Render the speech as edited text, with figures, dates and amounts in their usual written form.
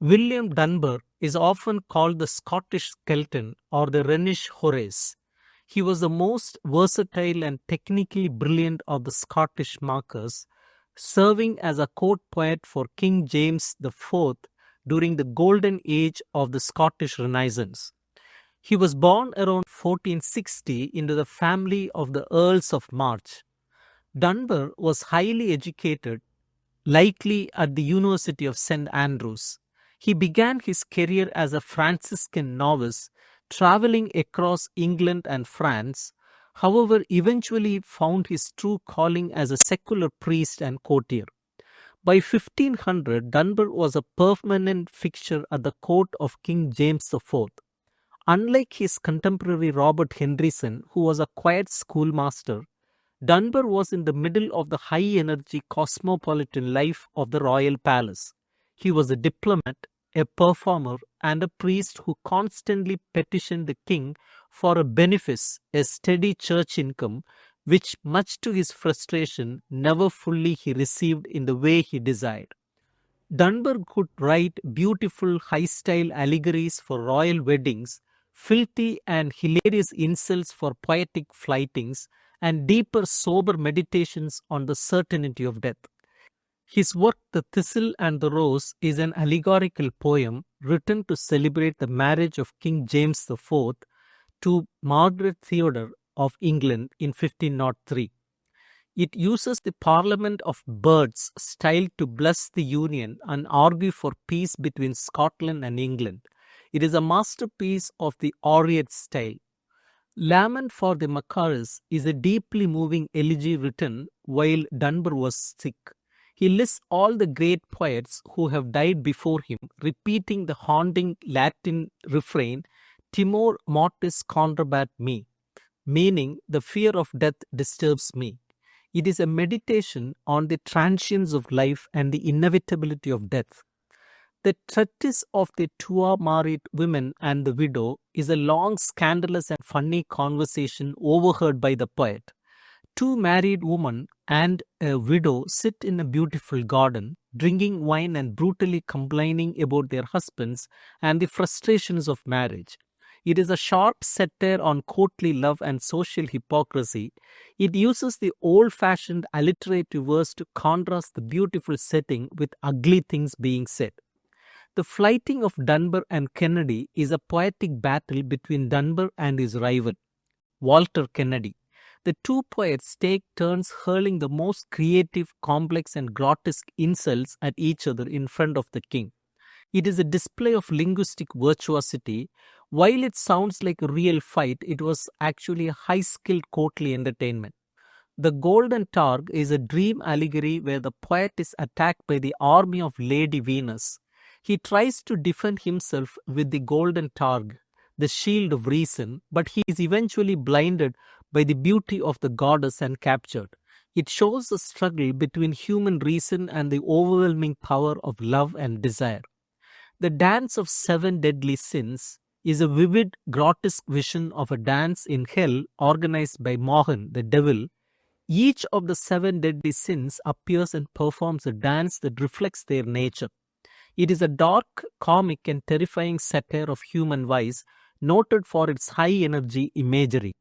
William Dunbar is often called the Scottish Skelton or the Rhenish Horace. He was the most versatile and technically brilliant of the Scottish markers, serving as a court poet for King James IV during the golden age of the Scottish Renaissance. He was born around 1460 into the family of the Earls of March. Dunbar was highly educated, likely at the University of St. Andrews. He began his career as a Franciscan novice, traveling across England and France, however, eventually found his true calling as a secular priest and courtier. By 1500, Dunbar was a permanent fixture at the court of King James IV. Unlike his contemporary Robert Henryson, who was a quiet schoolmaster, Dunbar was in the middle of the high-energy cosmopolitan life of the royal palace. He was a diplomat, a performer, and a priest who constantly petitioned the king for a benefice, a steady church income, which, much to his frustration, never fully he received in the way he desired. Dunbar could write beautiful high-style allegories for royal weddings, filthy and hilarious insults for poetic flightings, and deeper sober meditations on the certainty of death. His work The Thistle and the Rose is an allegorical poem written to celebrate the marriage of King James IV to Margaret Theodore of England in 1503. It uses the Parliament of Birds style to bless the union and argue for peace between Scotland and England. It is a masterpiece of the Oriat style. Lament for the Macaris is a deeply moving elegy written while Dunbar was sick. He lists all the great poets who have died before him, repeating the haunting Latin refrain, Timor mortis contrabat me, meaning the fear of death disturbs me. It is a meditation on the transience of life and the inevitability of death. The treatise of the two married women and the widow is a long, scandalous and funny conversation overheard by the poet. Two married women and a widow sit in a beautiful garden, drinking wine and brutally complaining about their husbands and the frustrations of marriage. It is a sharp satire on courtly love and social hypocrisy. It uses the old-fashioned alliterative verse to contrast the beautiful setting with ugly things being said. The Flighting of Dunbar and Kennedy is a poetic battle between Dunbar and his rival, Walter Kennedy. The two poets take turns hurling the most creative, complex, and grotesque insults at each other in front of the king. It is a display of linguistic virtuosity. While it sounds like a real fight, it was actually a high-skilled courtly entertainment. The Golden Targ is a dream allegory where the poet is attacked by the army of Lady Venus. He tries to defend himself with the Golden Targ, the shield of reason, but he is eventually blinded by the beauty of the goddess and captured. It shows the struggle between human reason and the overwhelming power of love and desire. The Dance of Seven Deadly Sins is a vivid, grotesque vision of a dance in hell organized by Mohan, the devil. Each of the seven deadly sins appears and performs a dance that reflects their nature. It is a dark, comic, and terrifying satire of human vice, noted for its high-energy imagery.